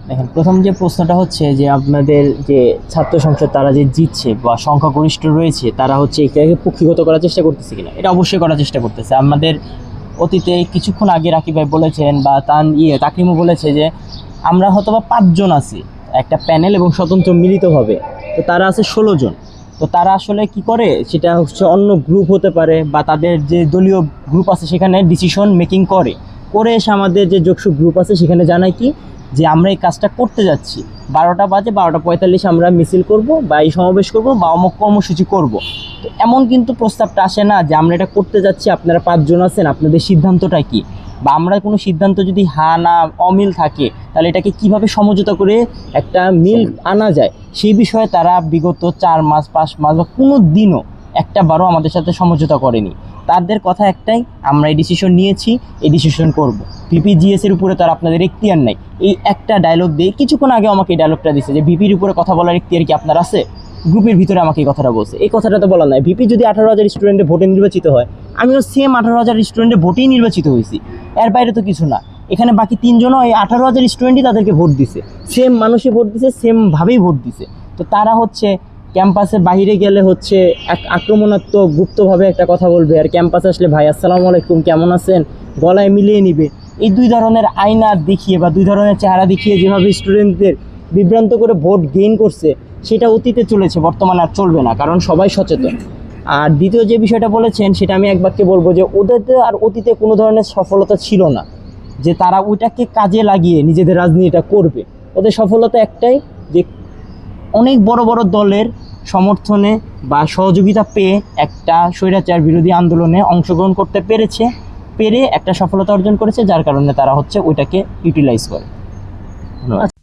দেখেন, প্রথম যে প্রশ্নটা হচ্ছে যে আপনাদের যে ছাত্র সংসদ তারা যে জিতছে বা সংখ্যাগরিষ্ঠ রয়েছে তারা হচ্ছে এটাকে পক্ষীগত করার চেষ্টা করতেছে কিনা, এটা অবশ্যই করার চেষ্টা করতেছে। আমাদের অতীতে কিছুক্ষণ আগে রাকিব ভাই বলেছেন বা তাকরিমও বলেছে যে আমরা হয়তো বা 5 জন আছি একটা প্যানেল এবং স্বতন্ত্র মিলিতভাবে, তো তারা আছে 16 জন। তো তারা আসলে কি করে, সেটা হচ্ছে অন্য গ্রুপ হতে পারে বা তাদের যে দলীয় গ্রুপ আছে সেখানে ডিসিশন মেকিং করে এসে আমাদের যে যোগসুখ গ্রুপ আছে সেখানে জানায় কি যে আমরা এই কাজটা করতে যাচ্ছি, 12টা বাজে 12টা 45 আমরা মিছিল করব বা এই সমাবেশ করব বা অমুক কর্মসূচি করব। তো এমন কিন্তু প্রস্তাবটা আসে না যে আমরা এটা করতে যাচ্ছি, আপনারা 5 জন আছেন, আপনাদের সিদ্ধান্তটা কি, বা আমরা কোনো সিদ্ধান্ত যদি না অমিল থাকে তাহলে এটাকে কিভাবে সমঝোতা করে একটা মিল আনা যায় সেই বিষয়ে তারা বিগত 4 মাস 5 মাস বা কোনো দিনও একটা বারও আমাদের সাথে সমঝোতা করেনি। তাদের কথা একটাই, আমরা এই ডিসিশন নিয়েছি, এই ডিসিশন করব। ভিপিজিএস এর উপরে তার আপনাদের এখতিয়ার নাই, এই একটা ডায়লগ দিয়ে কিছুক্ষণ আগে আমাকে এই ডায়লগটা দিচ্ছে যে ভিপির উপরে কথা বলার এখতিয়ার কি আপনার আছে? গ্রুপের ভিতরে আমাকে এই কথাটা বলছে, এই কথাটা তো বলা নাই। ভিপি যদি 18,000 স্টুডেন্টে ভোটে নির্বাচিত হয়, আমিও সেম 18,000 স্টুডেন্টে ভোটেই নির্বাচিত হয়েছি, এর বাইরে তো কিছু না। এখানে বাকি 3জনও এই 18,000 স্টুডেন্টই তাদেরকে ভোট দিছে, সেম মানুষই ভোট দিছে, সেমভাবেই ভোট দিছে। তো তারা হচ্ছে ক্যাম্পাসের বাইরে গেলে হচ্ছে এক আক্রমণাত্মক গুপ্তভাবে একটা কথা বলবে, আর ক্যাম্পাসে আসলে ভাই আসসালামু আলাইকুম কেমন আছেন গলায় মিলিয়ে নিবে। এই 2 ধরনের আয়না দেখিয়ে বা 2 ধরনের চেহারা দেখিয়ে যেভাবে স্টুডেন্টদের বিভ্রান্ত করে ভোট গেইন করছে সেটা অতীতে চলেছে, বর্তমানে আর চলবে না, কারণ সবাই সচেতন। আর দ্বিতীয় যে বিষয়টা বলেছেন সেটা আমি এক বাক্যে বলবো যে ওদের আর অতীতে কোনো ধরনের সফলতা ছিল না যে তারা ওইটাকে কাজে লাগিয়ে নিজেদের রাজনীতিটা করবে। ওদের সফলতা একটাই, যে অনেক বড় বড় দলের সমর্থনে বা সহযোগিতা পেয়ে একটা স্বৈরাচার বিরোধী আন্দোলনে অংশগ্রহণ করতে পেরে একটা সফলতা অর্জন করেছে, যার কারণে তারা হচ্ছে ওইটাকে ইউটিলাইজ করে। ধন্যবাদ।